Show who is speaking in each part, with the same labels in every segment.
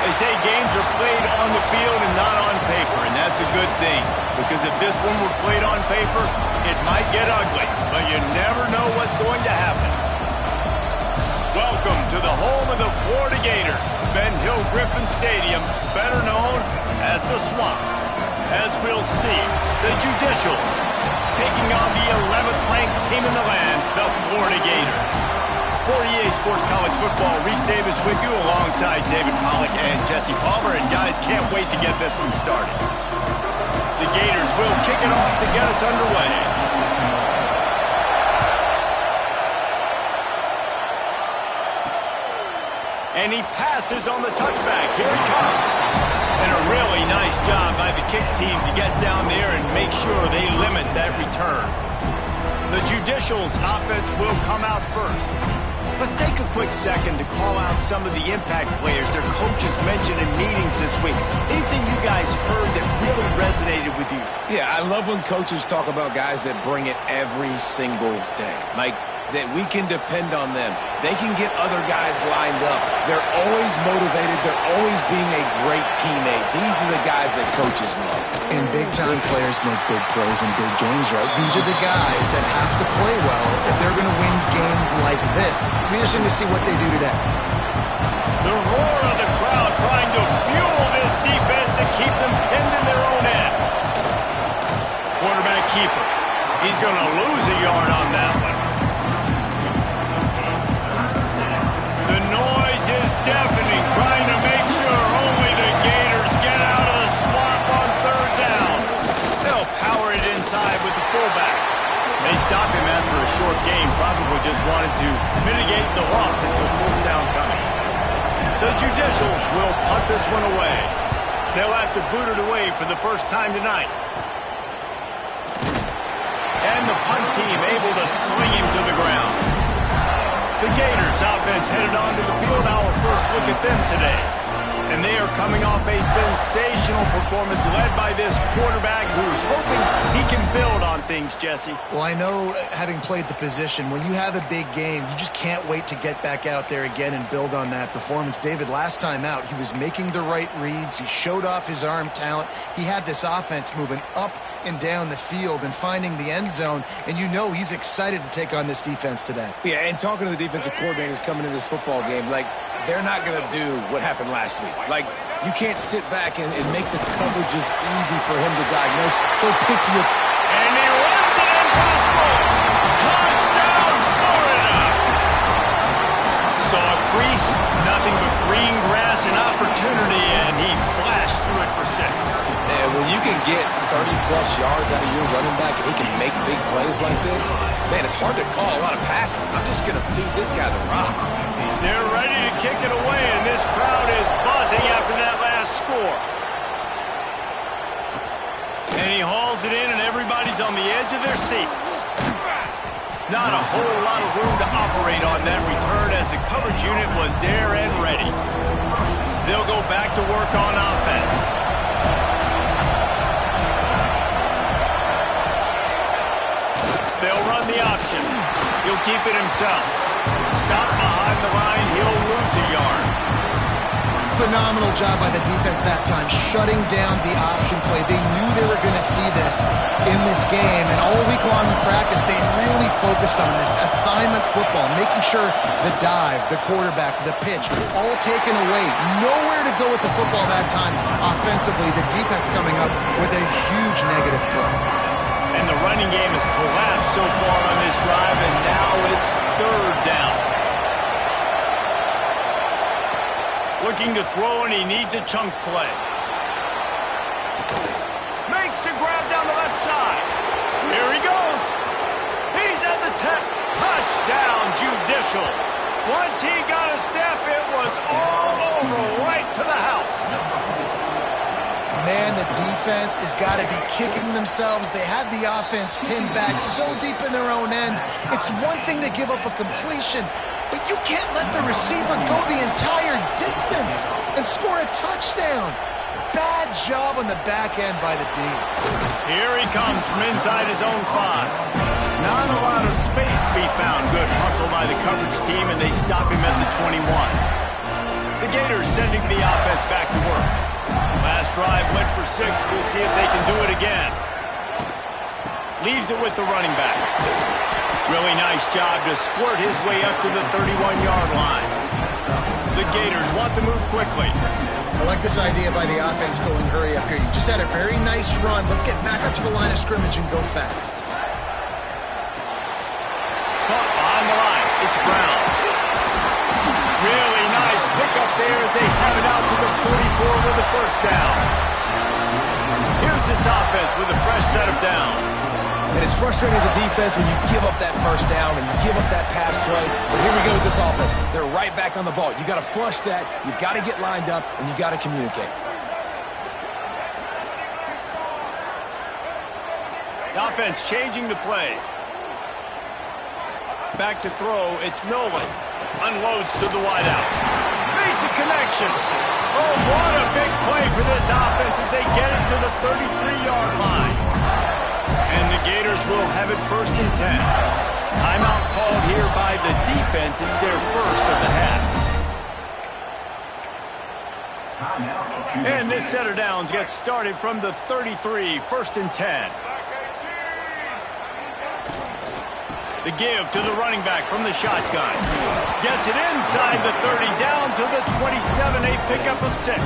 Speaker 1: They say games are played on the field and not on paper, and that's a good thing. Because if this one were played on paper, it might get ugly, but you never know what's going to happen. Welcome to the home of the Florida Gators, Ben Hill Griffin Stadium, better known as the Swamp. As we'll see, the Judicials taking on the 11th ranked team in the land, the Florida Gators. For EA Sports College Football, Reese Davis with you alongside David Pollack and Jesse Palmer. And guys, can't wait to get this one started. The Gators will kick it off to get us underway. And he passes on the touchback. Here he comes. And a really nice job by the kick team to get down there and make sure they limit that return. The Judicials offense will come out first. Let's take a quick second to call out some of the impact players their coaches mentioned in meetings this week. Anything you guys heard that really resonated with you?
Speaker 2: Yeah, I love when coaches talk about guys that bring it every single day. Like, that we can depend on them. They can get other guys lined up. They're always motivated. They're always being a great teammate. These are the guys that coaches love.
Speaker 3: And big-time players make big plays in big games, right? These are the guys that have to play well if they're going to win games like this. We just need to see what they do today.
Speaker 1: The roar of the crowd trying to fuel this defense to keep them pinned in their own end. Quarterback keeper. He's going to lose a yard on that one. The noise is deafening, trying to make sure only the Gators get out of the swamp on third down. They'll power it inside with the fullback. They stop him after a short game, probably just wanted to mitigate the losses with fourth down coming. The Judicials will punt this one away. They'll have to boot it away for the first time tonight. And the punt team able to sling him to the ground. The Gators offense headed onto the field. Our first look at them today. And they are coming off a sensational performance led by this quarterback who's hoping he can build on things, Jesse.
Speaker 3: Well, I know, having played the position, when you have a big game, you just can't wait to get back out there again and build on that performance. David, last time out, he was making the right reads. He showed off his arm talent. He had this offense moving up and down the field and finding the end zone, and you know he's excited to take on this defense today.
Speaker 2: Yeah, and talking to the defensive coordinators coming into this football game, like, they're not going to do what happened last week. Like, you can't sit back and make the coverages easy for him to diagnose. He'll pick you up.
Speaker 1: And he runs it impossible. Touchdown, Florida. Saw a crease, nothing but green grass and opportunity, and he flashed through it for 6.
Speaker 2: And when you can get 30-plus yards out of your running back and he can make big plays like this, man, it's hard to call a lot of passes. I'm just going to feed this guy the rock.
Speaker 1: They're ready to kick it away, and this crowd is buzzing after that last score. And he hauls it in, and everybody's on the edge of their seats. Not a whole lot of room to operate on that return as the coverage unit was there and ready. They'll go back to work on offense. They'll run on the option. He'll keep it himself. Stop behind the line. He'll lose a yard.
Speaker 3: Phenomenal job by the defense that time, shutting down the option play. They knew they were going to see this in this game, and all week long in practice, they really focused on this assignment football, making sure the dive, the quarterback, the pitch, all taken away. Nowhere to go with the football that time offensively. The defense coming up with a huge negative play.
Speaker 1: And the running game has collapsed so far on this drive, and now it's third down. Looking to throw, and he needs a chunk play. Makes the grab down the left side. Here he goes. He's at the 10. Touchdown, Judicials. Once he got a step, it was all over, right to the house.
Speaker 3: Man, the defense has got to be kicking themselves. They had the offense pinned back so deep in their own end. It's one thing to give up a completion, but you can't let the receiver go the entire distance and score a touchdown. Bad job on the back end by the D.
Speaker 1: Here he comes from inside his own 5. Not a lot of space to be found. Good hustle by the coverage team, and they stop him at the 21. The Gators sending the offense back to work. Last drive went for 6. We'll see if they can do it again. Leaves it with the running back. Really nice job to squirt his way up to the 31-yard line. The Gators want to move quickly.
Speaker 3: I like this idea by the offense going hurry up here. You just had a very nice run. Let's get back up to the line of scrimmage and go fast.
Speaker 1: Caught behind the line. It's Brown. Really nice pickup there as they have it out to the 44 with the first down. Here's this offense with a fresh set of downs.
Speaker 2: And it's frustrating as a defense when you give up that first down and you give up that pass play. But here we go with this offense. They're right back on the ball. You got to flush that. You got to get lined up, and you got to communicate.
Speaker 1: The offense changing the play. Back to throw. It's Nolan. Unloads to the wideout. Makes a connection. Oh, what a big play for this offense as they get it to the 33-yard line. And the Gators will have it 1st and 10. Timeout called here by the defense. It's their first of the half. And this set of downs gets started from the 33, 1st and 10. The give to the running back from the shotgun. Gets it inside the 30, down to the 27, a pickup of 6.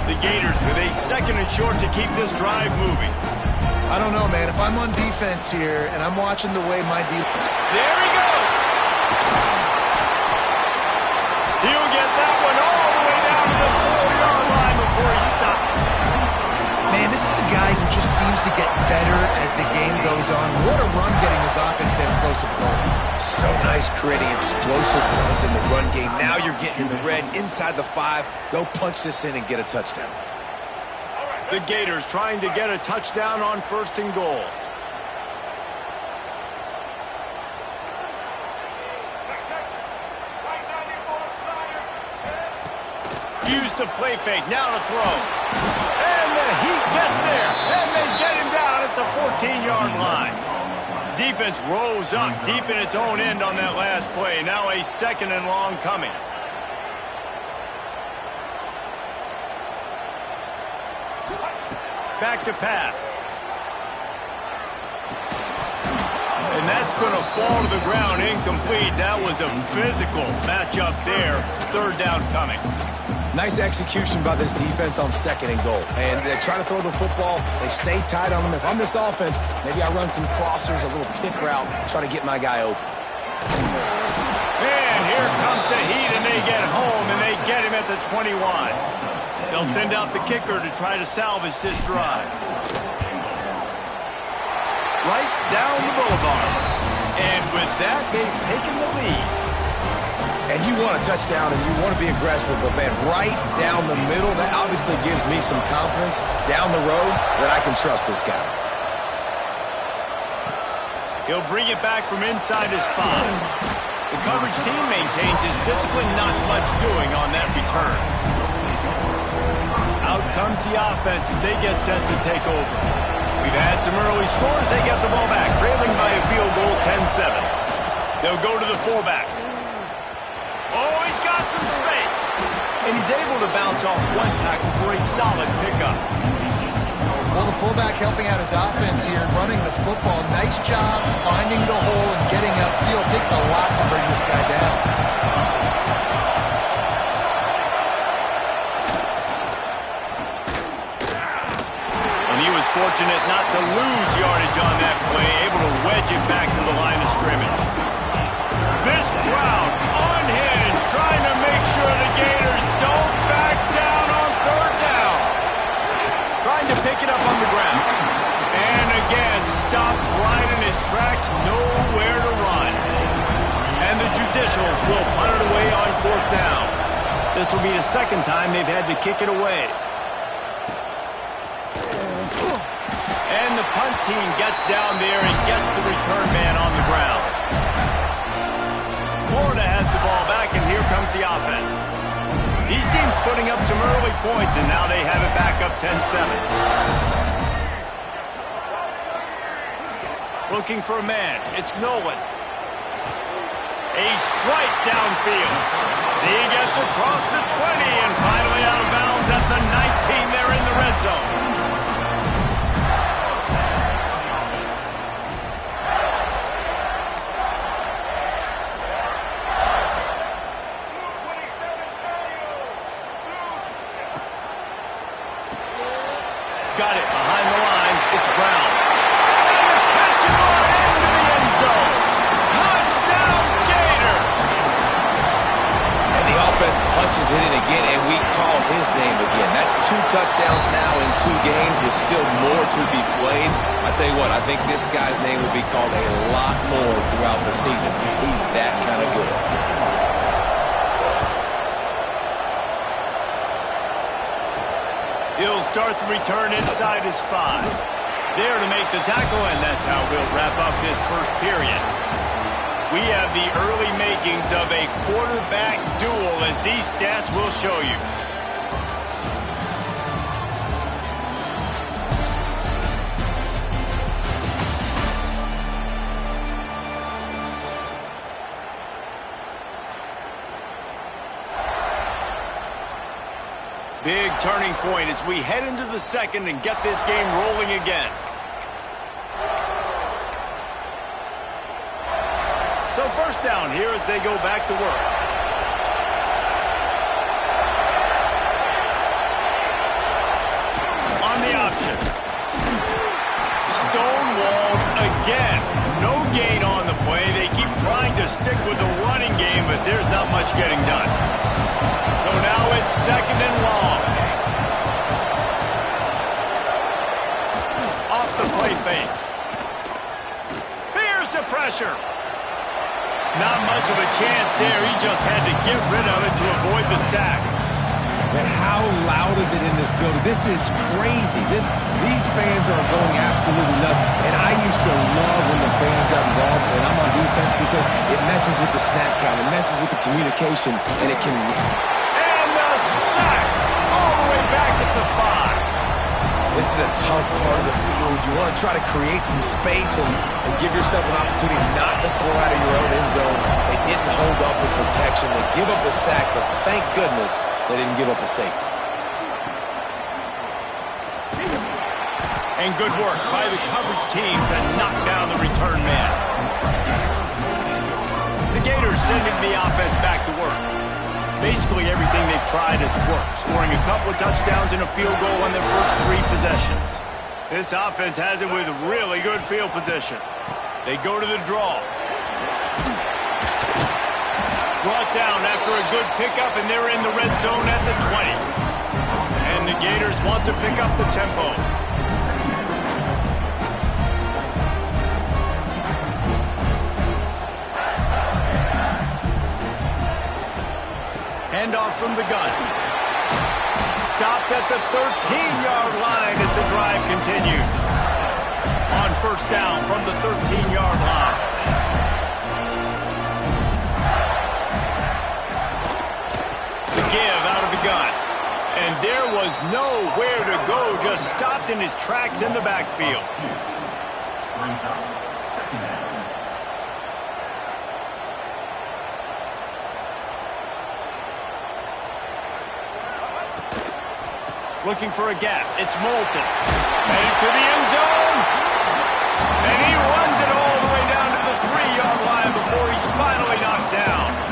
Speaker 1: The Gators with a 2nd and short to keep this drive moving.
Speaker 3: I don't know, man. If I'm on defense here and I'm watching the way my defense...
Speaker 1: There he goes! He'll get that one all the way down to the 4-yard line before he stops.
Speaker 3: Man, this is a guy who just seems to get better as the game goes on. What a run getting his offense down close to the goal.
Speaker 2: So nice creating explosive runs in the run game. Now you're getting in the red inside the 5. Go punch this in and get a touchdown.
Speaker 1: The Gators trying to get a touchdown on 1st and goal. Use the play fake, now to throw. And the Heat gets there, and they get him down at the 14-yard line. Defense rose up deep in its own end on that last play. Now a 2nd and long coming. Back to pass. And that's going to fall to the ground incomplete. That was a physical matchup there. 3rd down coming.
Speaker 2: Nice execution by this defense on 2nd and goal. And they try to throw the football. They stay tight on them. If I'm this offense, maybe I run some crossers, a little pick route, try to get my guy open.
Speaker 1: And here comes the Heat, and they get home, and they get him at the 21. They'll send out the kicker to try to salvage this drive. Right down the boulevard. And with that, they've taken the lead.
Speaker 2: And you want a touchdown and you want to be aggressive, but man, right down the middle, that obviously gives me some confidence down the road that I can trust this guy.
Speaker 1: He'll bring it back from inside his 5. The coverage team maintains his discipline, not much doing on that return. Out comes the offense as they get set to take over. We've had some early scores. They get the ball back, trailing by a field goal, 10-7. They'll go to the fullback. Oh, he's got some space. And he's able to bounce off one tackle for a solid pickup.
Speaker 3: Well, the fullback helping out his offense here, running the football. Nice job finding the hole and getting upfield. Takes a lot to bring this guy down.
Speaker 1: And he was fortunate not to lose yardage on that play, able to wedge it back to the line of scrimmage. This crowd unhinged, trying to make sure the Gators don't back down on third down. Trying to pick it up on the ground. And again, stopped right in his tracks, nowhere to run. And the Judicials will punt it away on fourth down. This will be the second time they've had to kick it away. And the punt team gets down there and gets the return man on the ground. Florida has the ball back, and here comes the offense. These teams putting up some early points, and now they have it back up 10-7. Looking for a man. It's Nolan. A strike downfield. He gets across the 20 and finally out of bounds at the 19. They're in the red zone. Got it behind the line. It's Brown. And the catch it on into the end zone. Touchdown, Gator.
Speaker 2: And the offense punches it in again, and we call his name again. That's 2 touchdowns now in 2 games with still more to be played. I tell you what, I think this guy's name will be called a lot more throughout the season. He's that kind of good.
Speaker 1: He'll start the return inside his 5. There to make the tackle, and that's how we'll wrap up this first period. We have the early makings of a quarterback duel, as these stats will show you. Big turning point as we head into the second and get this game rolling again. So first down here as they go back to work. On the option. Stonewalled again. No gain on the play. They keep trying to stick with the running game, but there's not much getting done. So now it's second and long. Off the play fake. Here's the pressure. Not much of a chance there. He just had to get rid of it to avoid the sack.
Speaker 2: And how loud is it in this building? This is crazy. These fans are going absolutely nuts. And I used to love when the fans got involved, and I'm on defense, because it messes with the snap count. It messes with the communication, and it can...
Speaker 1: Sack all the way back at the 5.
Speaker 2: This is a tough part of the field. You want to try to create some space and give yourself an opportunity not to throw out of your own end zone. They didn't hold up with protection. They give up the sack, but thank goodness they didn't give up a safety.
Speaker 1: And good work by the coverage team to knock down the return man. The Gators sending the offense back to work. Basically everything they've tried has worked, scoring a couple of touchdowns and a field goal on their first 3 possessions. This offense has it with really good field position. They go to the draw. Brought down after a good pickup, and they're in the red zone at the 20. And the Gators want to pick up the tempo. Handoff from the gun. Stopped at the 13-yard line as the drive continues. On first down from the 13-yard line. The give out of the gun. And there was nowhere to go, just stopped in his tracks in the backfield. Looking for a gap. It's Moulton. Headed to the end zone. And he runs it all the way down to the 3-yard line before he's finally knocked down.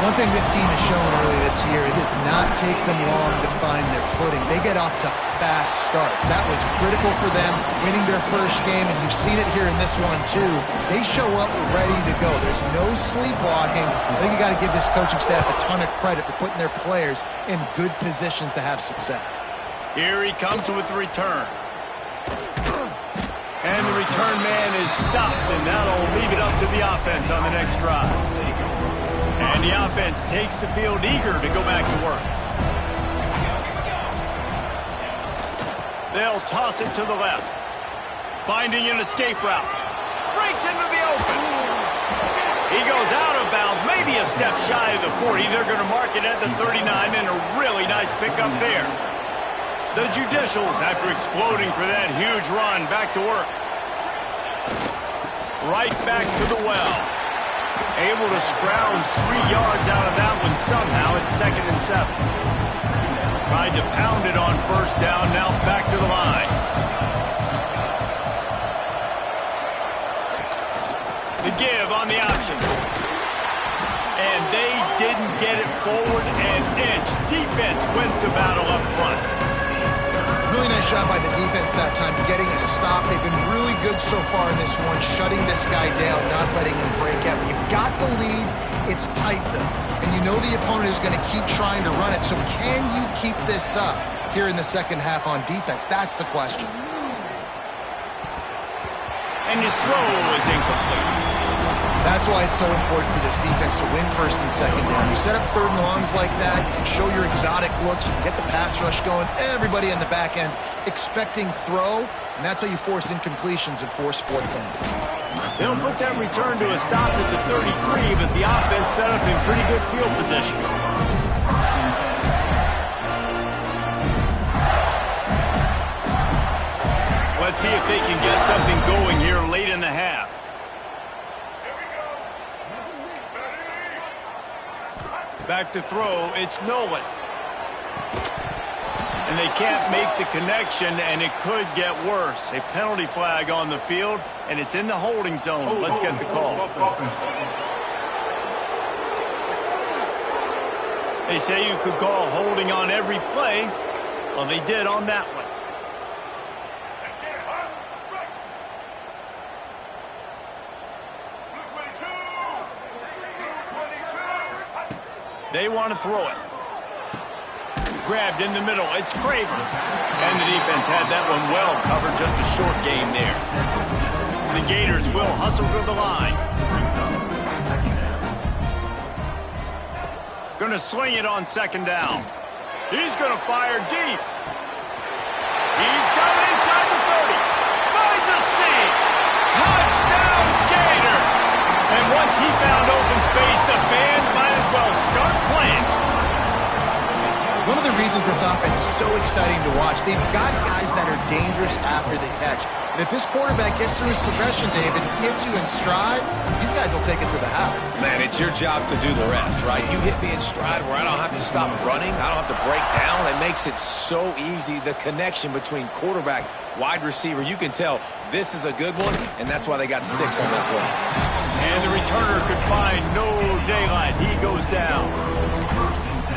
Speaker 3: One thing this team has shown early this year, it does not take them long to find their footing. They get off to fast starts. That was critical for them, winning their first game, and you've seen it here in this one too. They show up ready to go. There's no sleepwalking. I think you got to give this coaching staff a ton of credit for putting their players in good positions to have success.
Speaker 1: Here he comes with the return. And the return man is stopped, and that'll leave it up to the offense on the next drive. And the offense takes the field eager to go back to work. They'll toss it to the left. Finding an escape route. Breaks into the open. He goes out of bounds, maybe a step shy of the 40. They're going to mark it at the 39, and a really nice pickup there. The Judicials, after exploding for that huge run, back to work. Right back to the well. Able to scrounge 3 yards out of that one somehow. It's 2nd and 7. Tried to pound it on first down, now back to the line. The give on the option. And they didn't get it forward an inch. Defense wins the battle up front.
Speaker 3: Really nice job by the defense that time, getting a stop. They've been really good so far in this one, shutting this guy down, not letting him break out. You've got the lead. It's tight, though. And you know the opponent is going to keep trying to run it. So can you keep this up here in the second half on defense? That's the question.
Speaker 1: And his throw is incomplete.
Speaker 3: That's why it's so important for this defense to win first and second down. You set up 3rd and longs like that, you can show your exotic looks, you can get the pass rush going, everybody in the back end expecting throw, and that's how you force incompletions and force 4th down.
Speaker 1: They'll put that return to a stop at the 33, but the offense set up in pretty good field position. Let's see if they can get something going here late in the half. Back to throw, it's Nolan. And they can't make the connection, and it could get worse. A penalty flag on the field, and it's in the holding zone. Let's get the call. They say you could call holding on every play. Well, they did on that one. They want to throw it. Grabbed in the middle. It's Craver. And the defense had that one well covered. Just a short game there. The Gators will hustle to the line. Going to swing it on 2nd down. He's going to fire deep. He's got it inside the 30. Finds a seam. Touchdown, Gator. And once he found open space, the band might as well start playing.
Speaker 3: One of the reasons this offense is so exciting to watch, they've got guys that are dangerous after the catch. And if this quarterback gets through his progression, David, hits you in stride, these guys will take it to the house.
Speaker 2: Man, it's your job to do the rest, right? You hit me in stride where I don't have to stop running. I don't have to break down. It makes it so easy. The connection between quarterback, wide receiver, you can tell this is a good one, and that's why they got 6 on that play.
Speaker 1: And the returner could find no daylight. He goes down.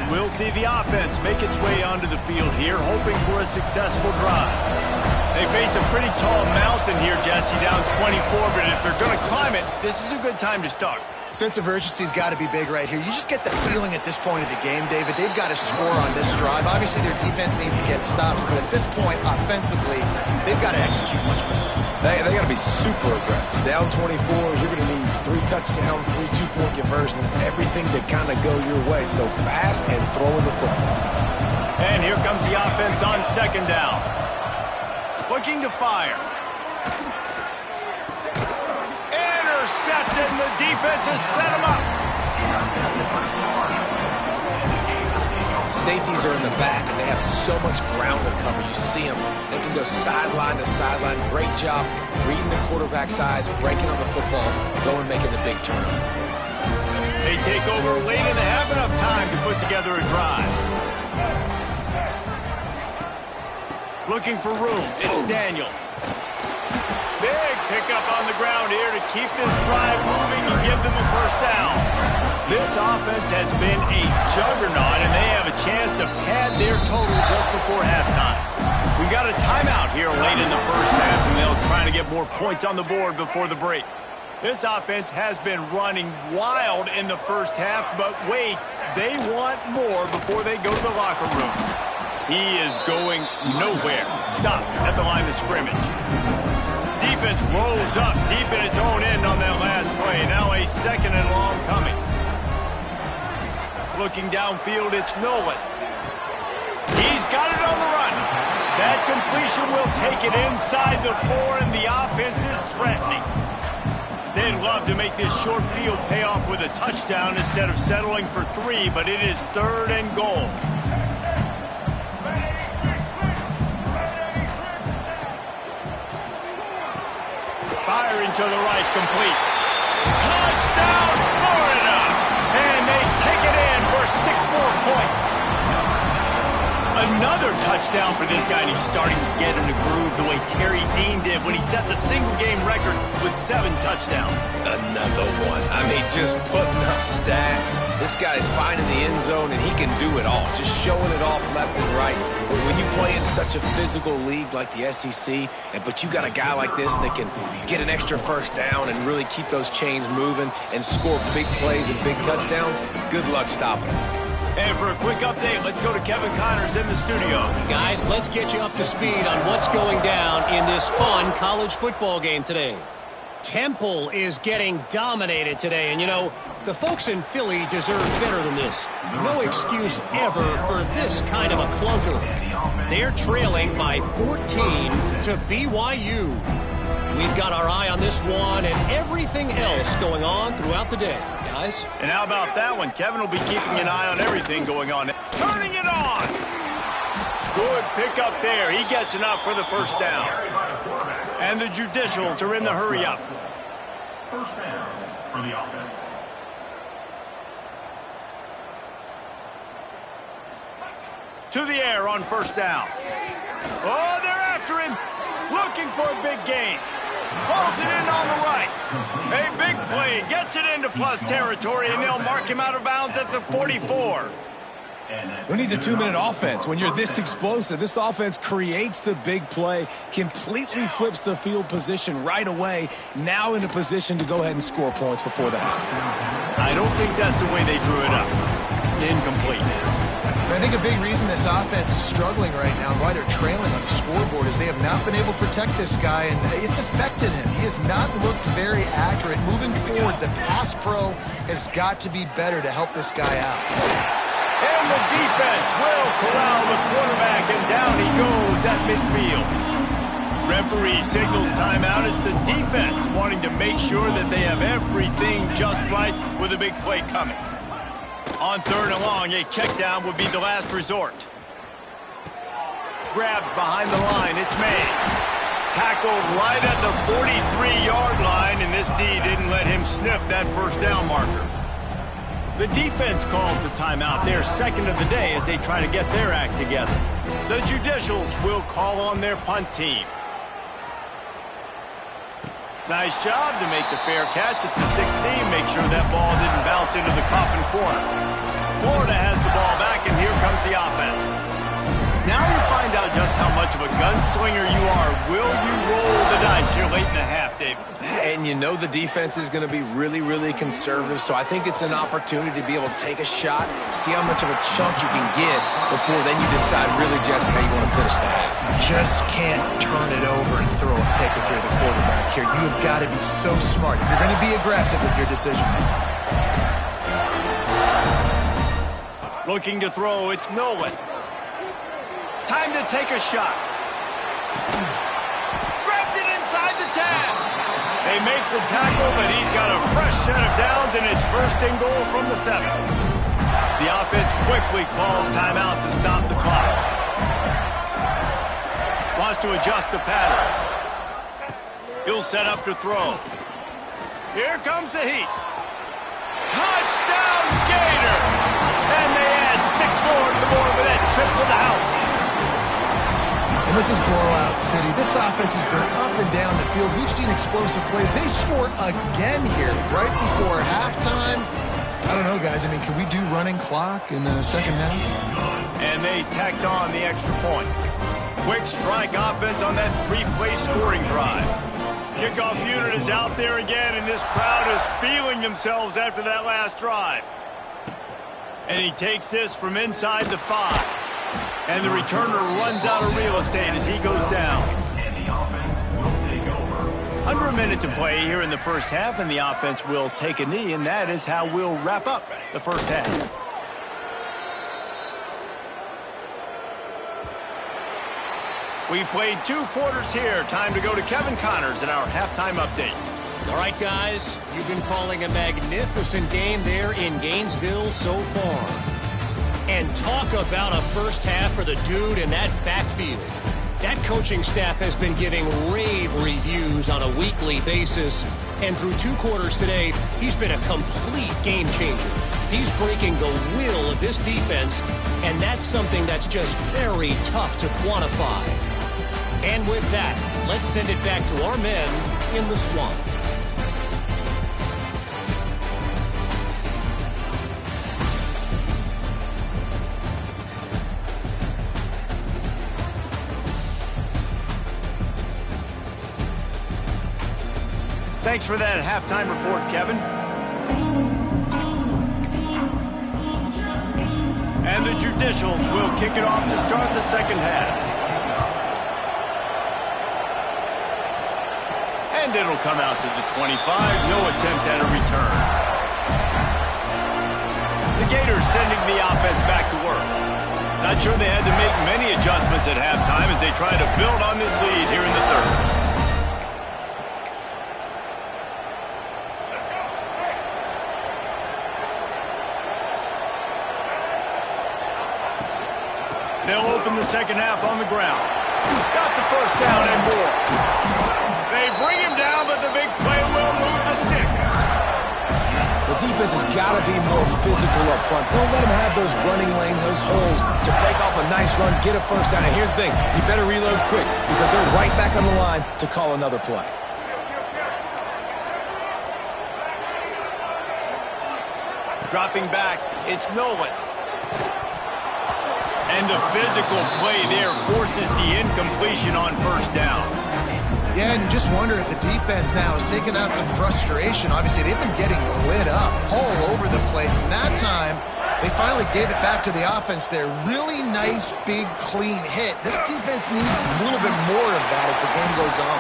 Speaker 1: We'll see the offense make its way onto the field here, hoping for a successful drive. They face a pretty tall mountain here, Jesse, down 24, but if they're going to climb it, this is a good time to start.
Speaker 3: Sense of urgency's got to be big right here. You just get the feeling at this point of the game, David, they've got to score on this drive. Obviously, their defense needs to get stops, but at this point, offensively, they've got to execute much better.
Speaker 2: They got to be super aggressive. Down 24, you're going to need 3 touchdowns, 3 two-point conversions, everything to kind of go your way. So fast and throwing the football.
Speaker 1: And here comes the offense on second down. Looking to fire. Intercepted, and the defense has set him up.
Speaker 2: Safeties are in the back, and they have so much ground to cover. You see them. They can go sideline to sideline. Great job reading the quarterback's eyes, breaking on the football, going making the big turnover.
Speaker 1: They take over late and they have enough time to put together a drive. Looking for room. It's Daniels. Big pickup on the ground here to keep this drive moving and give them a first down. This offense has been a juggernaut, and they have a chance to pad their total just before halftime. We got a timeout here late in the first half, and they'll try to get more points on the board before the break. This offense has been running wild in the first half, but wait, they want more before they go to the locker room. He is going nowhere. Stop at the line of scrimmage. Defense rolls up deep in its own end on that last play. Now a second and long coming. Looking downfield, it's Nolan. He's got it on the run. That completion will take it inside the 4, and the offense is threatening. They'd love to make this short field pay off with a touchdown instead of settling for 3, but it is 3rd and goal. Firing to the right, complete. Touchdown, Florida! And they take it in for 6 more points. Another touchdown for this guy, and he's starting to get in the groove the way Terry Dean did when he set the single-game record with 7 touchdowns.
Speaker 2: Another one. I mean, just putting up stats. This guy's finding the end zone, and he can do it all, just showing it off left and right. But when you play in such a physical league like the SEC, but you got a guy like this that can get an extra first down and really keep those chains moving and score big plays and big touchdowns, good luck stopping him.
Speaker 1: And for a quick update, let's go to Kevin Connors in the studio.
Speaker 4: Guys, let's get you up to speed on what's going down in this fun college football game today. Temple is getting dominated today, and you know, the folks in Philly deserve better than this. No excuse ever for this kind of a clunker. They're trailing by 14 to BYU. We've got our eye on this one and everything else going on throughout the day, guys.
Speaker 1: And how about that one? Kevin will be keeping an eye on everything going on. Turning it on! Good pickup there. He gets enough for the first down. And the judicials are in the hurry-up.
Speaker 5: First down for the offense.
Speaker 1: To the air on first down. Oh, they're after him. Looking for a big gain. Pulls it in on the right. A big play. Gets it into plus territory, and they'll mark him out of bounds at the 44.
Speaker 2: Who needs a 2-minute offense when you're this explosive? This offense creates the big play, completely flips the field position right away, now in a position to go ahead and score points before the half.
Speaker 1: I don't think that's the way they drew it up. Incomplete.
Speaker 3: I think a big reason this offense is struggling right now and why they're trailing on the scoreboard is they have not been able to protect this guy, and it's affected him. He has not looked very accurate. Moving forward, the pass pro has got to be better to help this guy out.
Speaker 1: And the defense will corral the quarterback, and down he goes at midfield. Referee signals timeout as the defense wanting to make sure that they have everything just right with a big play coming. On 3rd and long, a check down would be the last resort. Grabbed behind the line, it's made. Tackled right at the 43-yard line, and this D didn't let him sniff that first down marker. The defense calls the timeout, their second of the day, as they try to get their act together. The judicials will call on their punt team. Nice job to make the fair catch at the 16. Make sure that ball didn't bounce into the coffin corner. Florida has the ball back, and here comes the offense. Now you find out just how much much of a gunslinger you are, will you roll the dice here late in the half, David?
Speaker 2: And you know the defense is going to be really, really conservative, so I think it's an opportunity to be able to take a shot, see how much of a chunk you can get before then you decide really just how you want to finish the half.
Speaker 3: Just can't turn it over and throw a pick if you're the quarterback here. You have got to be so smart. You're going to be aggressive with your decision making.
Speaker 1: Looking to throw, it's Nolan. Time to take a shot. Grabs it inside the 10. They make the tackle, but he's got a fresh set of downs, and it's first and goal from the 7. The offense quickly calls timeout to stop the clock. Wants to adjust the pattern. He'll set up to throw. Here comes the heat. Touchdown, Gator! And they add 6 more to the board with that trip to the house.
Speaker 3: And this is blowout city. This offense has been up and down the field. We've seen explosive plays. They scored again here right before halftime. I don't know, guys. I mean, can we do running clock in the second half?
Speaker 1: And they tacked on the extra point. Quick strike offense on that 3-play scoring drive. Kickoff unit is out there again, and this crowd is feeling themselves after that last drive. And he takes this from inside the 5. And the returner runs out of real estate as he goes down.
Speaker 5: And the offense will take over.
Speaker 1: Under a minute to play here in the first half, and the offense will take a knee, and that is how we'll wrap up the first half. We've played 2 quarters here. Time to go to Kevin Connors in our halftime update.
Speaker 4: All right, guys, you've been calling a magnificent game there in Gainesville so far. And talk about a first half for the dude in that backfield. That coaching staff has been giving rave reviews on a weekly basis. And through 2 quarters today, he's been a complete game changer. He's breaking the will of this defense, and that's something that's just very tough to quantify. And with that, let's send it back to our men in the swamp.
Speaker 1: Thanks for that halftime report, Kevin. And the Judicials will kick it off to start the second half. And it'll come out to the 25. No attempt at a return. The Gators sending the offense back to work. Not sure they had to make many adjustments at halftime as they try to build on this lead here in the third. They'll open the second half on the ground. Got the first down and more. They bring him down, but the big play will move the sticks.
Speaker 2: The defense has got to be more physical up front. Don't let them have those running lane, those holes to break off a nice run, get a first down. And here's the thing, you better reload quick because they're right back on the line to call another play.
Speaker 1: Dropping back, it's Nolan. And the physical play there forces the incompletion on first down.
Speaker 3: Yeah, and you just wonder if the defense now is taking out some frustration. Obviously, they've been getting lit up all over the place. And that time, they finally gave it back to the offense there. Really nice, big, clean hit. This defense needs a little bit more of that as the game goes on.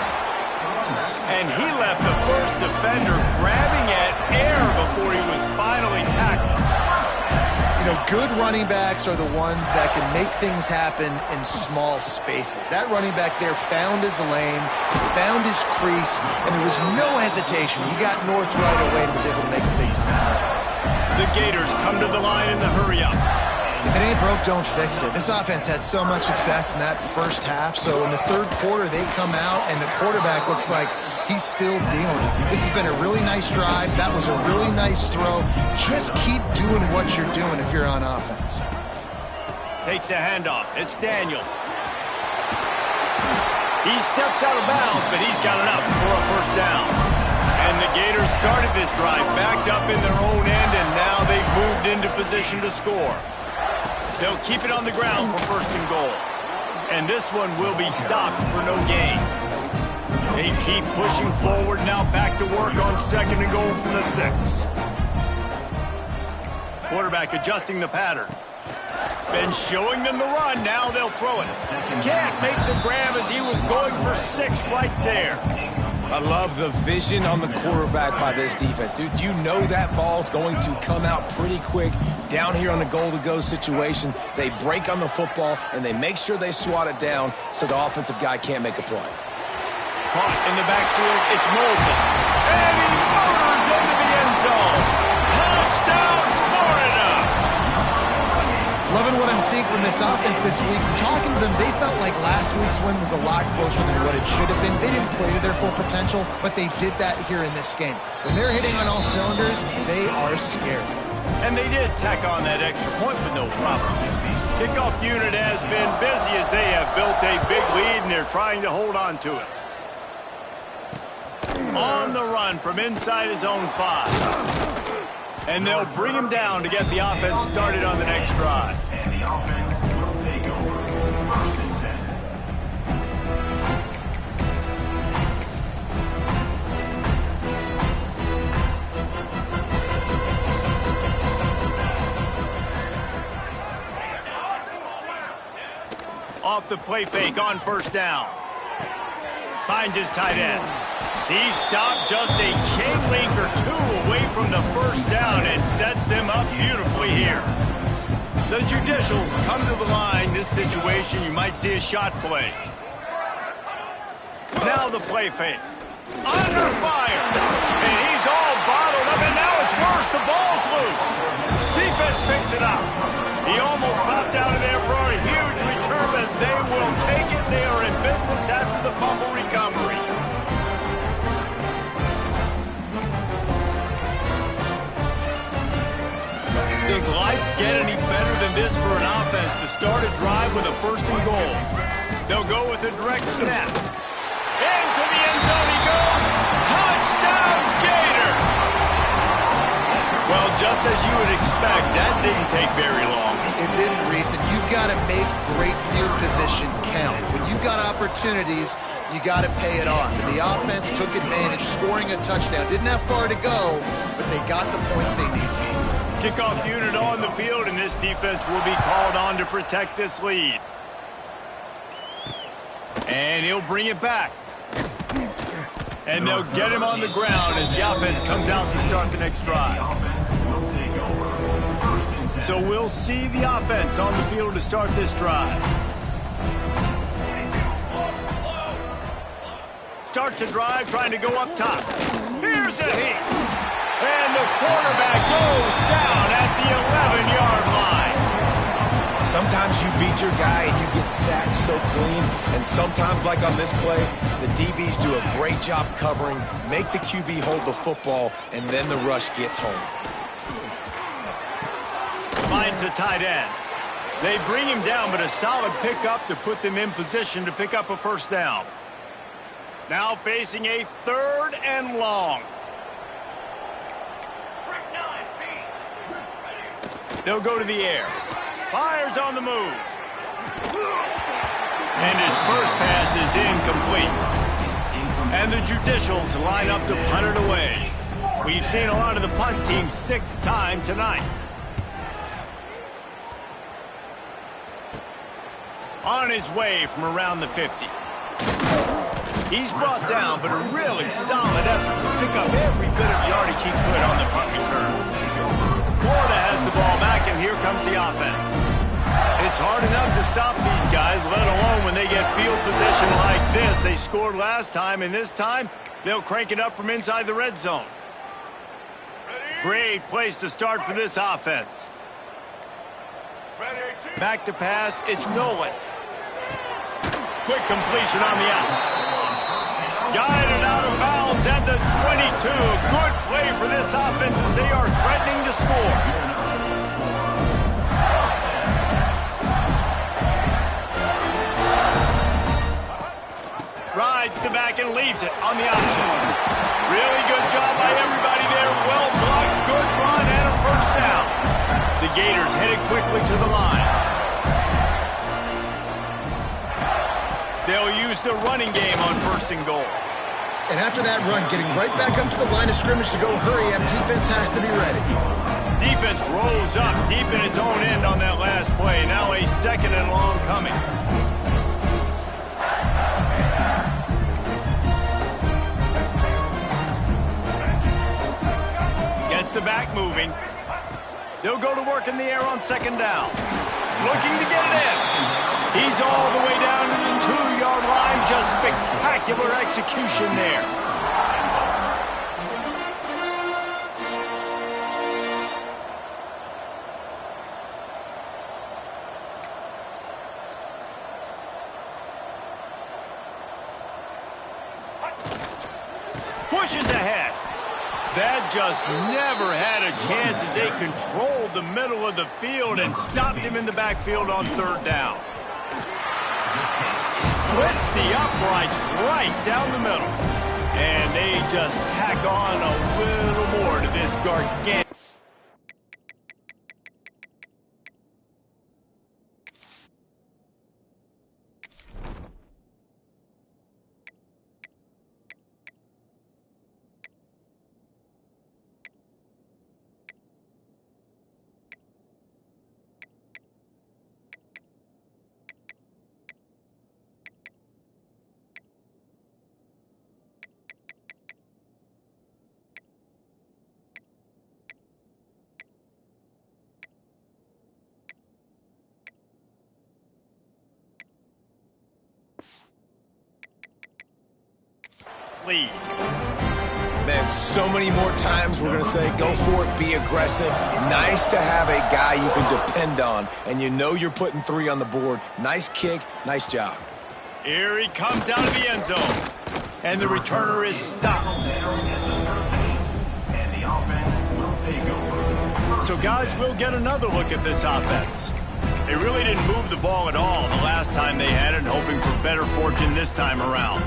Speaker 1: And he left the first defender grabbing at air before he was finally tackled.
Speaker 3: You know, good running backs are the ones that can make things happen in small spaces. That running back there found his lane, found his crease, and there was no hesitation. He got north right away and was able to make a big time play.
Speaker 1: The Gators come to the line in the hurry up.
Speaker 3: If it ain't broke, don't fix it. This offense had so much success in that first half, so in the third quarter they come out and the quarterback looks like he's still dealing. This has been a really nice drive. That was a really nice throw. Just keep doing what you're doing if you're on offense.
Speaker 1: Takes the handoff. It's Daniels. He steps out of bounds, but he's got enough for a first down. And the Gators started this drive backed up in their own end, and now they've moved into position to score. They'll keep it on the ground for first and goal. And this one will be stopped for no gain. They keep pushing forward, now back to work on 2nd and goal from the 6. Quarterback adjusting the pattern. Been showing them the run, now they'll throw it. Can't make the grab as he was going for 6 right there.
Speaker 2: I love the vision on the quarterback by this defense. Dude, you know that ball's going to come out pretty quick. Down here on the goal-to-go situation, they break on the football, and they make sure they swat it down so the offensive guy can't make a play.
Speaker 1: Caught in the backfield, it's Moulton. And he motors into the end zone. Touchdown, Florida!
Speaker 3: Loving what I'm seeing from this offense this week. Talking to them, they felt like last week's win was a lot closer than what it should have been. They didn't play to their full potential, but they did that here in this game. When they're hitting on all cylinders, they are scared.
Speaker 1: And they did tack on that extra point with no problem. Kickoff unit has been busy as they have built a big lead, and they're trying to hold on to it. On the run from inside his own 5. And they'll bring him down to get the offense started on the next drive.
Speaker 5: And the offense will take over 1st and 10.
Speaker 1: Off the play fake on 1st down. Finds his tight end. He stopped just a chain link or 2 away from the 1st down and sets them up beautifully here. The Judicials come to the line. This situation, you might see a shot play. Now the play fake. Under fire. And he's all bottled up, and now it's worse. The ball's loose. Defense picks it up. He almost popped out of there for a huge return, but they will take it. They are in business after the fumble recovery. Does life get any better than this for an offense to start a drive with a 1st and goal? They'll go with a direct snap. Into the end zone he goes. Touchdown, Gator! Well, just as you would expect, that didn't take very long.
Speaker 3: It didn't, Reese, and you've got to make great field position count. When you've got opportunities, you got to pay it off. And the offense took advantage, scoring a touchdown. Didn't have far to go, but they got the points they needed.
Speaker 1: Kickoff unit on the field, and this defense will be called on to protect this lead. And he'll bring it back. And they'll get him on the ground as the offense comes out to start the next drive. So we'll see the offense on the field to start this drive. Starts a drive trying to go up top. Here's a hit. And the quarterback goes down at the 11-yard line.
Speaker 2: Sometimes you beat your guy and you get sacked so clean, and sometimes, like on this play, the DBs do a great job covering, make the QB hold the football, and then the rush gets home.
Speaker 1: Finds the tight end. They bring him down, but a solid pickup to put them in position to pick up a 1st down. Now facing a 3rd and long. They'll go to the air. Fires on the move. And his first pass is incomplete. And the Judicials line up to punt it away. We've seen a lot of the punt team 6 times tonight. On his way from around the 50. He's brought down, but a really solid effort to pick up every bit of yardage he could on the punt return. Florida has the ball back, and here comes the offense. It's hard enough to stop these guys, let alone when they get field position like this. They scored last time, and this time, they'll crank it up from inside the red zone. Great place to start for this offense. Back to pass, it's Nolan. Quick completion on the out. Guided out of bounds at the 22. Good play for this offense as they are threatening to score. Rides the back and leaves it on the option. Really good job by everybody there. Well blocked, good run, and a 1st down. The Gators headed quickly to the line. They'll use the running game on 1st and goal.
Speaker 3: And after that run, getting right back up to the line of scrimmage to go hurry up, defense has to be ready.
Speaker 1: Defense rolls up deep in its own end on that last play. Now a 2nd and long coming. Gets the back moving. They'll go to work in the air on 2nd down. Looking to get it in. He's all the way down to the 2-yard line. Just spectacular execution there. Pushes ahead. That just never had a chance as they controlled the middle of the field and stopped him in the backfield on 3rd down. Splits the uprights right down the middle. And they just tack on a little more to this gargantuan. Lead.
Speaker 2: Man, so many more times we're going to say, go for it, be aggressive. Nice to have a guy you can depend on, and you know you're putting 3 on the board. Nice kick, nice job.
Speaker 1: Here he comes out of the end zone. And the returner is stopped. So guys, we'll get another look at this offense. They really didn't move the ball at all the last time they had it, hoping for better fortune this time around.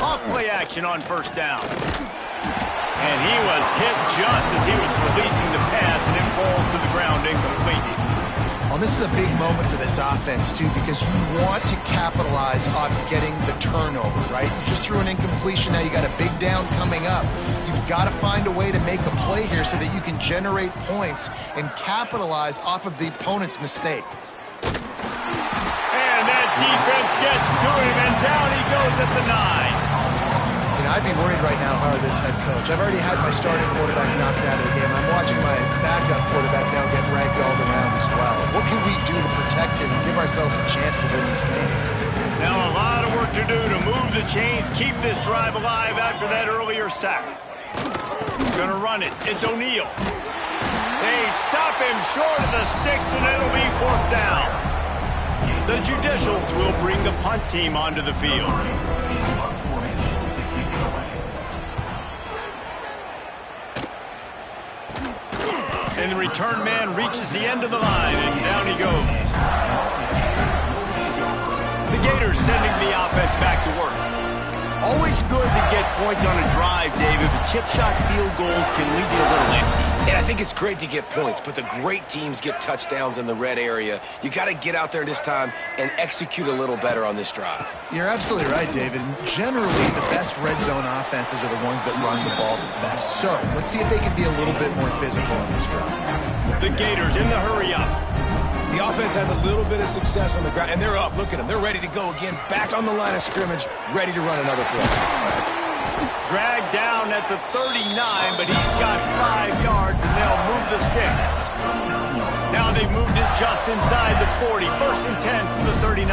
Speaker 1: Off-play action on 1st down. And he was hit just as he was releasing the pass, and it falls to the ground incomplete.
Speaker 3: Well, this is a big moment for this offense, too, because you want to capitalize on getting the turnover, right? You just threw an incompletion. Now you got a big down coming up. You've got to find a way to make a play here so that you can generate points and capitalize off of the opponent's mistake.
Speaker 1: And that defense gets to him, and down he goes at the 9.
Speaker 3: I'd be worried right now if I were this head coach. I've already had my starting quarterback knocked out of the game. I'm watching my backup quarterback now get ragdolled around as well. What can we do to protect him and give ourselves a chance to win this game?
Speaker 1: Now a lot of work to do to move the chains, keep this drive alive after that earlier sack. Gonna run it. It's O'Neal. They stop him short of the sticks, and it'll be 4th down. The Judicials will bring the punt team onto the field. And the return man reaches the end of the line, and down he goes. The Gators sending the offense back to work. Always good to get points on a drive, David, but chip shot field goals can leave you a little empty.
Speaker 2: And I think it's great to get points, but the great teams get touchdowns in the red area. You got to get out there this time and execute a little better on this drive.
Speaker 3: You're absolutely right, David. And generally, the best red zone offenses are the ones that run the ball the best. So let's see if they can be a little bit more physical on this drive.
Speaker 1: The Gators in the hurry up.
Speaker 2: The offense has a little bit of success on the ground, and they're up. Look at them. They're ready to go again. Back on the line of scrimmage, ready to run another play.
Speaker 1: Dragged down at the 39, but he's got 5 yards, and they'll move the sticks. Now they've moved it just inside the 40. 1st and 10 from the 39.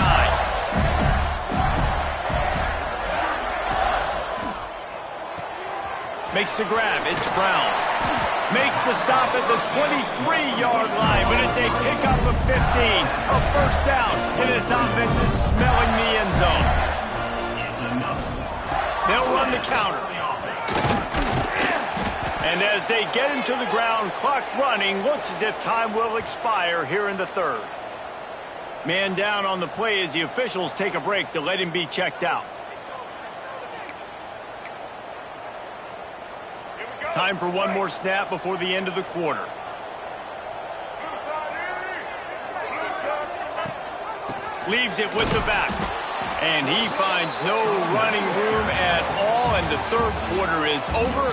Speaker 1: Makes the grab. It's Brown. Makes the stop at the 23-yard line, but it's a pickup of 15. A 1st down, and this offense is smelling the end zone. They'll run the counter. And as they get him to the ground, clock running, looks as if time will expire here in the 3rd. Man down on the play as the officials take a break to let him be checked out. Time for one more snap before the end of the quarter. Leaves it with the back. And he finds no running room at all, and the third quarter is over.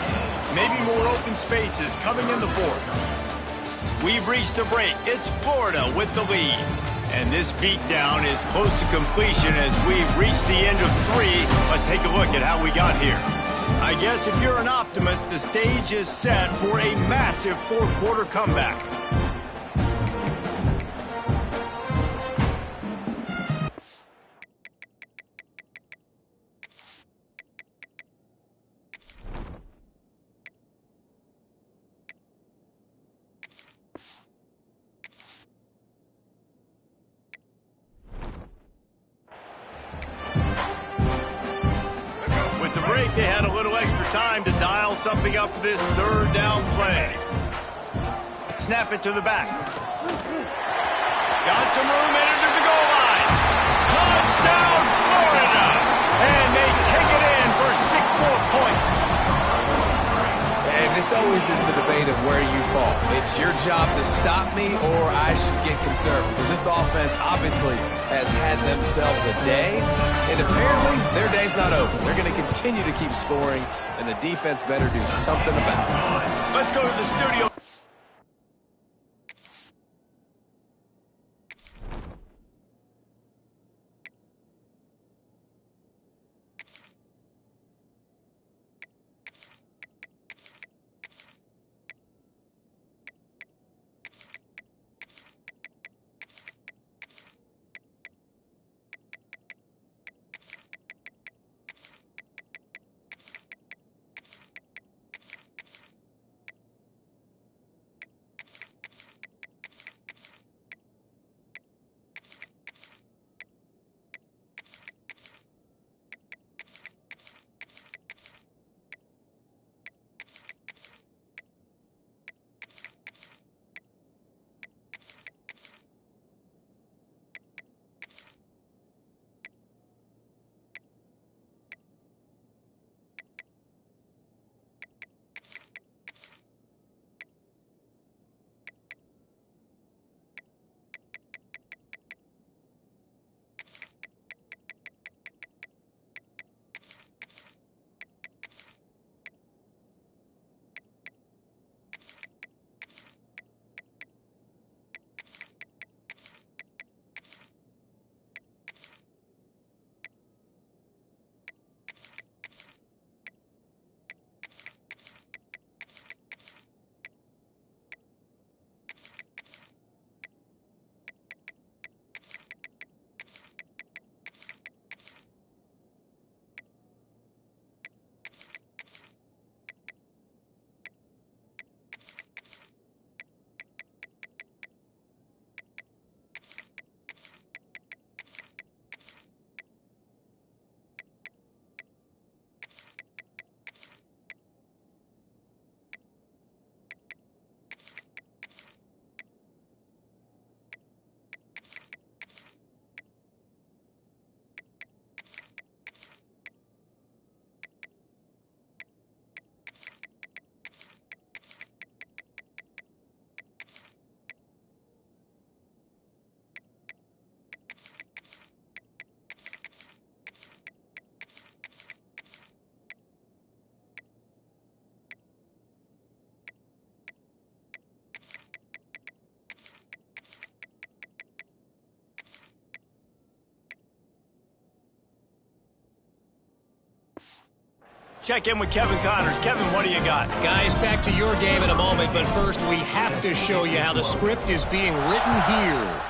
Speaker 1: Maybe more open spaces coming in the fourth. We've reached a break. It's Florida with the lead. And this beatdown is close to completion as we've reached the end of 3. Let's take a look at how we got here. I guess if you're an optimist, the stage is set for a massive fourth quarter comeback. They had a little extra time to dial something up for this third down play. Snap it to the back. Got some room into the goal line. Touchdown, Florida! And they take it in for 6 more points.
Speaker 2: And this always is the debate of where you fall. It's your job to stop me or I should get conservative. Because this offense obviously has had themselves a day. And apparently their day's not over. They're going to continue to keep scoring. And the defense better do something about it.
Speaker 1: Let's go to the studio. Check in with Kevin Connors. Kevin, what do you got?
Speaker 4: Guys, back to your game in a moment, but first we have to show you how the script is being written here.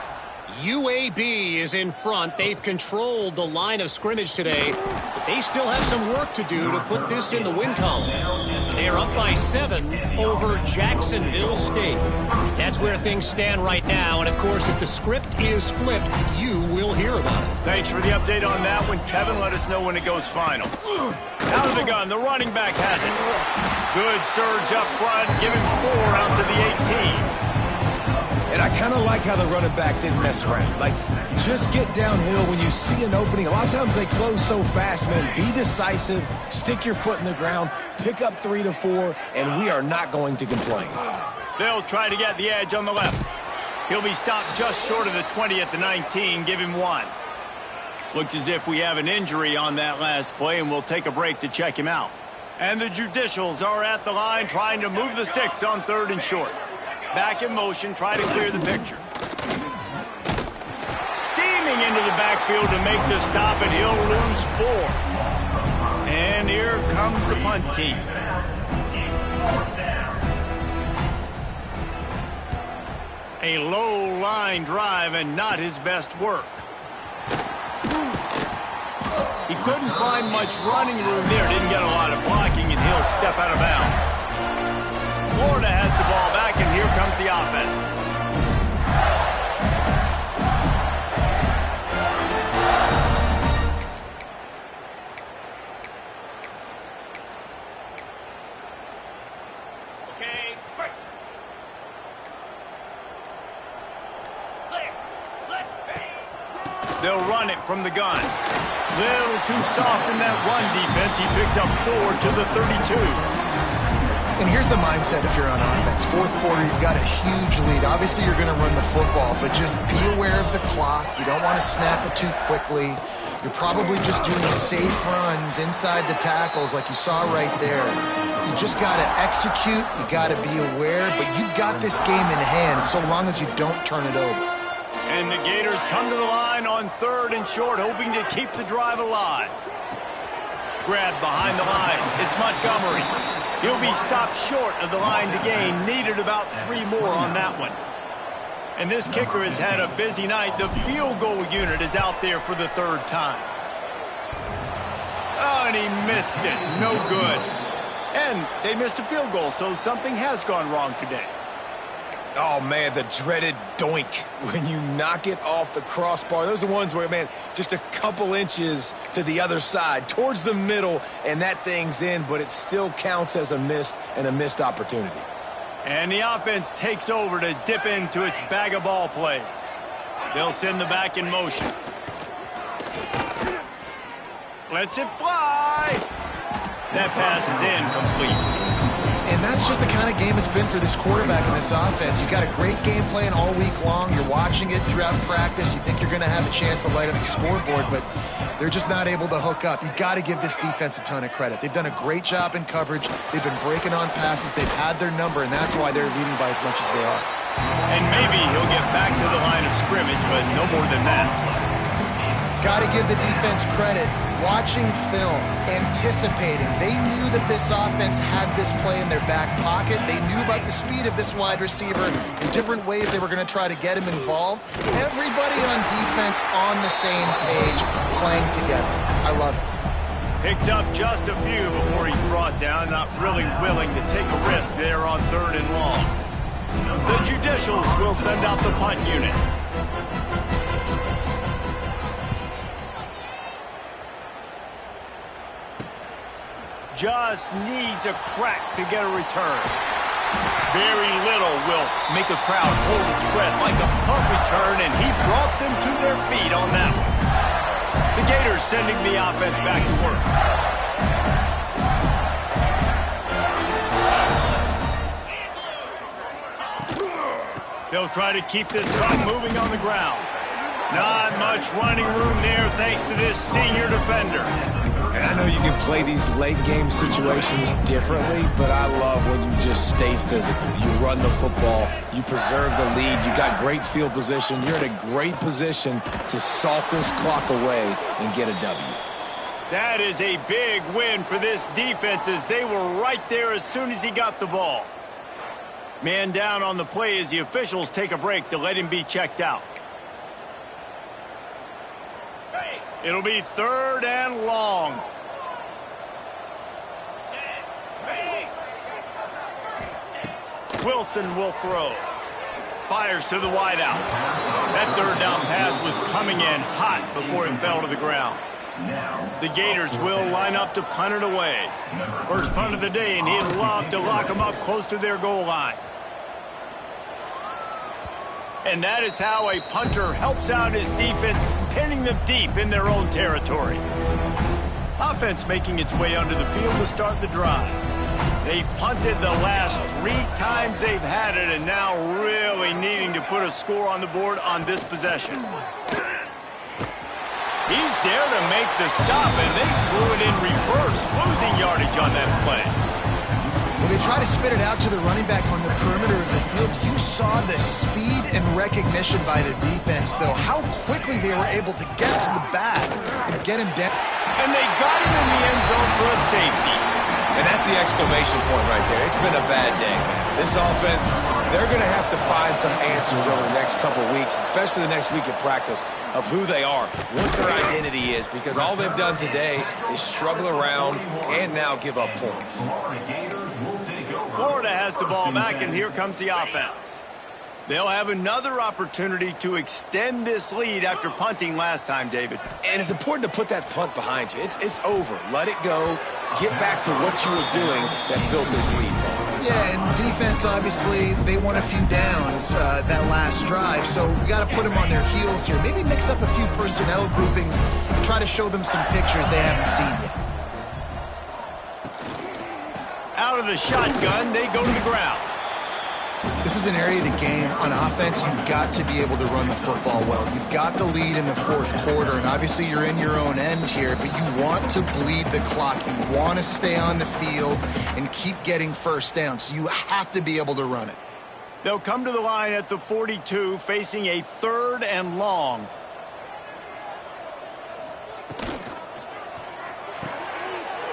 Speaker 4: UAB is in front. They've controlled the line of scrimmage today, but they still have some work to do to put this in the win column. They are up by 7 over Jacksonville State. That's where things stand right now, and of course, if the script is flipped, you will hear about it.
Speaker 1: Thanks for the update on that one, Kevin. Let us know when it goes final. Out of the gun, the running back has it. Good surge up front, giving 4 out to the 18.
Speaker 2: And I kind of like how the running back didn't mess around. Like, just get downhill when you see an opening. A lot of times they close so fast, man. Be decisive, stick your foot in the ground, pick up 3 to 4, and we are not going to complain.
Speaker 1: They'll try to get the edge on the left. He'll be stopped just short of the 20 at the 19. Give him 1. Looks as if we have an injury on that last play, and we'll take a break to check him out. And the Judicials are at the line trying to move the sticks on 3rd and short. Back in motion, try to clear the picture. Steaming into the backfield to make the stop, and he'll lose 4. And here comes the punt team. A low line drive and not his best work. He couldn't find much running room there. Didn't get a lot of blocking, and he'll step out of bounds. Florida has the ball back, and here comes the offense. They'll run it from the gun. Little too soft in that run defense. He picks up 4 to the 32.
Speaker 3: And here's the mindset if you're on offense. 4th quarter, you've got a huge lead. Obviously, you're going to run the football, but just be aware of the clock. You don't want to snap it too quickly. You're probably just doing safe runs inside the tackles like you saw right there. You just got to execute. You got to be aware, but you've got this game in hand so long as you don't turn it over.
Speaker 1: And the Gators come to the line on 3rd and short, hoping to keep the drive alive. Grabbed behind the line. It's Montgomery. He'll be stopped short of the line to gain. Needed about 3 more on that one. And this kicker has had a busy night. The field goal unit is out there for the 3rd time. Oh, and he missed it. No good. And they missed a field goal, so something has gone wrong today.
Speaker 2: Oh, man, the dreaded doink when you knock it off the crossbar. Those are the ones where, man, just a couple inches to the other side, towards the middle, and that thing's in, but it still counts as a missed opportunity.
Speaker 1: And the offense takes over to dip into its bag of ball plays. They'll send the back in motion. Lets it fly. That pass is incomplete.
Speaker 3: And that's just the kind of game it's been for this quarterback in this offense. You got a great game plan all week long. You're watching it throughout practice. You think you're going to have a chance to light up the scoreboard, but they're just not able to hook up. You got to give this defense a ton of credit. They've done a great job in coverage. They've been breaking on passes. They've had their number, and that's why they're leading by as much as they are.
Speaker 1: And maybe he'll get back to the line of scrimmage, but no more than that.
Speaker 3: Got to give the defense credit. Watching film, anticipating. They knew that this offense had this play in their back pocket. They knew about the speed of this wide receiver in different ways they were going to try to get him involved. Everybody on defense on the same page, playing together. I love it.
Speaker 1: Picks up just a few before he's brought down. Not really willing to take a risk there on 3rd and long. The Judicials will send out the punt unit. Just needs a crack to get a return. Very little will make a crowd hold its breath like a punt return, and he brought them to their feet on that one. The Gators sending the offense back to work. They'll try to keep this punt moving on the ground. Not much running room there thanks to this senior defender.
Speaker 2: And I know you can play these late-game situations differently, but I love when you just stay physical. You run the football, you preserve the lead, you got great field position. You're in a great position to salt this clock away and get a W.
Speaker 1: That is a big win for this defense as they were right there as soon as he got the ball. Man down on the play as the officials take a break to let him be checked out. It'll be 3rd and long. Wilson will throw. Fires to the wideout. That 3rd down pass was coming in hot before it fell to the ground. The Gators will line up to punt it away. First punt of the day, and he'd love to lock them up close to their goal line. And that is how a punter helps out his defense, pinning them deep in their own territory. Offense making its way onto the field to start the drive. They've punted the last 3 times they've had it, and now really needing to put a score on the board on this possession. He's there to make the stop, and they threw it in reverse, losing yardage on that play.
Speaker 3: When they try to spit it out to the running back on the perimeter of the field, you saw the speed and recognition by the defense, though, how quickly they were able to get to the back and get him down.
Speaker 1: And they got him in the end zone for a safety.
Speaker 2: And that's the exclamation point right there. It's been a bad day, man. This offense, they're going to have to find some answers over the next couple of weeks, especially the next week of practice, of who they are, what their identity is, because all they've done today is struggle around and now give up points.
Speaker 1: Florida has the ball back, and here comes the offense. They'll have another opportunity to extend this lead after punting last time, David.
Speaker 2: And it's important to put that punt behind you. It's over. Let it go. Get back to what you were doing that built this lead, Paul.
Speaker 3: Yeah, and defense, obviously, they won a few downs that last drive, so we got to put them on their heels here. Maybe mix up a few personnel groupings and try to show them some pictures they haven't seen yet.
Speaker 1: Out of the shotgun, they go to the ground.
Speaker 3: This is an area of the game on offense you've got to be able to run the football well. You've got the lead in the fourth quarter, and obviously you're in your own end here, but you want to bleed the clock. You want to stay on the field and keep getting first down, so you have to be able to run it.
Speaker 1: They'll come to the line at the 42, facing a 3rd and long.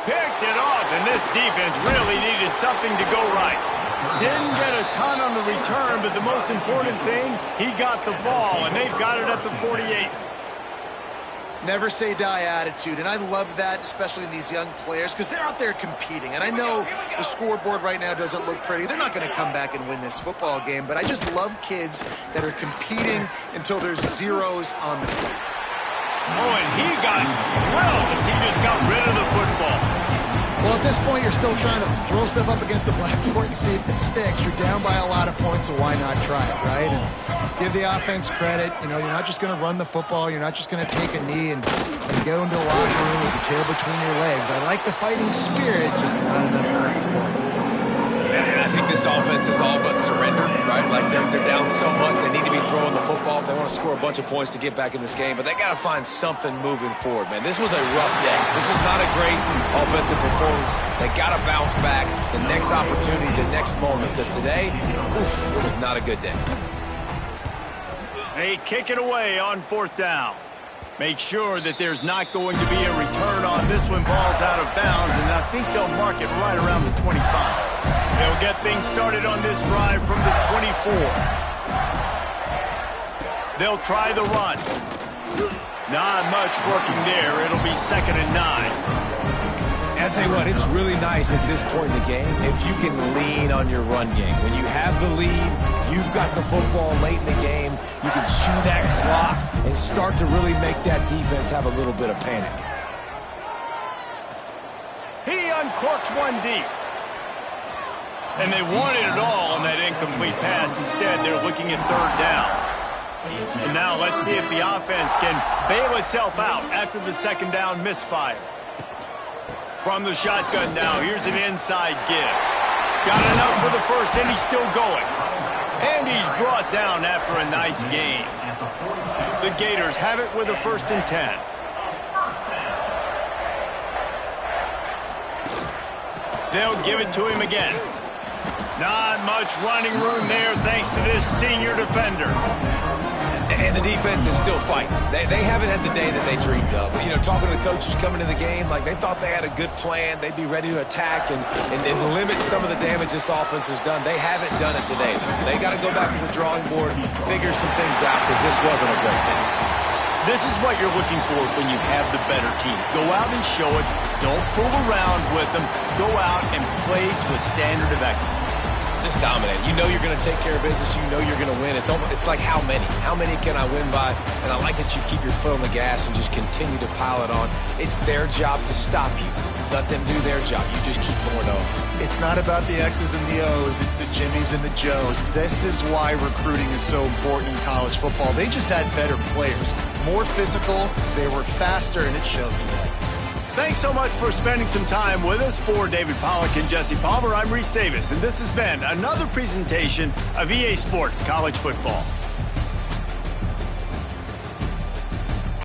Speaker 1: Picked it off, and this defense really needed something to go right. Didn't get a ton on the return, but the most important thing, he got the ball, and they've got it at the 48.
Speaker 3: Never say die attitude, and I love that, especially in these young players, because they're out there competing. And I know the scoreboard right now doesn't look pretty. They're not going to come back and win this football game, but I just love kids that are competing until there's zeros on the field.
Speaker 1: Oh, and he got drilled as he just got rid of the football.
Speaker 3: Well, at this point, you're still trying to throw stuff up against the blackboard and see if it sticks. You're down by a lot of points, so why not try it, right? And give the offense credit. You know, you're not just going to run the football. You're not just going to take a knee and go into the locker room with the tail between your legs. I like the fighting spirit, just not enough of that today.
Speaker 2: And I think this offense is all but surrendered, right? Like they're down so much, they need to be throwing the football if they want to score a bunch of points to get back in this game. But they got to find something moving forward, man. This was a rough day. This was not a great offensive performance. They got to bounce back the next opportunity, the next moment, because today, it was not a good day.
Speaker 1: They kick it away on 4th down. Make sure that there's not going to be a return on this one. Ball's out of bounds, and I think they'll mark it right around the 25. They'll get things started on this drive from the 24. They'll try the run. Not much working there. It'll be 2nd and 9.
Speaker 2: And I'll tell you what, it's really nice at this point in the game if you can lean on your run game. When you have the lead, you've got the football late in the game, you can chew that clock and start to really make that defense have a little bit of panic.
Speaker 1: He uncorks one deep. And they wanted it all on that incomplete pass. Instead, they're looking at 3rd down. And now let's see if the offense can bail itself out after the 2nd down misfire. From the shotgun now, here's an inside give. Got enough for the first, and he's still going. And he's brought down after a nice gain. The Gators have it with a 1st and 10. They'll give it to him again. Not much running room there thanks to this senior defender.
Speaker 2: And the defense is still fighting. They haven't had the day that they dreamed of. You know, talking to the coaches coming into the game, like they thought they had a good plan. They'd be ready to attack and limit some of the damage this offense has done. They haven't done it today, though. They got to go back to the drawing board, figure some things out, because this wasn't a great day.
Speaker 1: This is what you're looking for when you have the better team. Go out and show it. Don't fool around with them. Go out and play to a standard of excellence.
Speaker 2: Just dominate. You know you're going to take care of business. You know you're going to win. It's like how many? How many can I win by? And I like that you keep your foot on the gas and just continue to pile it on. It's their job to stop you. Let them do their job. You just keep going on.
Speaker 3: It's not about the X's and the O's. It's the Jimmies and the Joes. This is why recruiting is so important in college football. They just had better players. More physical. They were faster, and it showed today.
Speaker 1: Thanks so much for spending some time with us. For David Pollack and Jesse Palmer, I'm Reese Davis, and this has been another presentation of EA Sports College Football.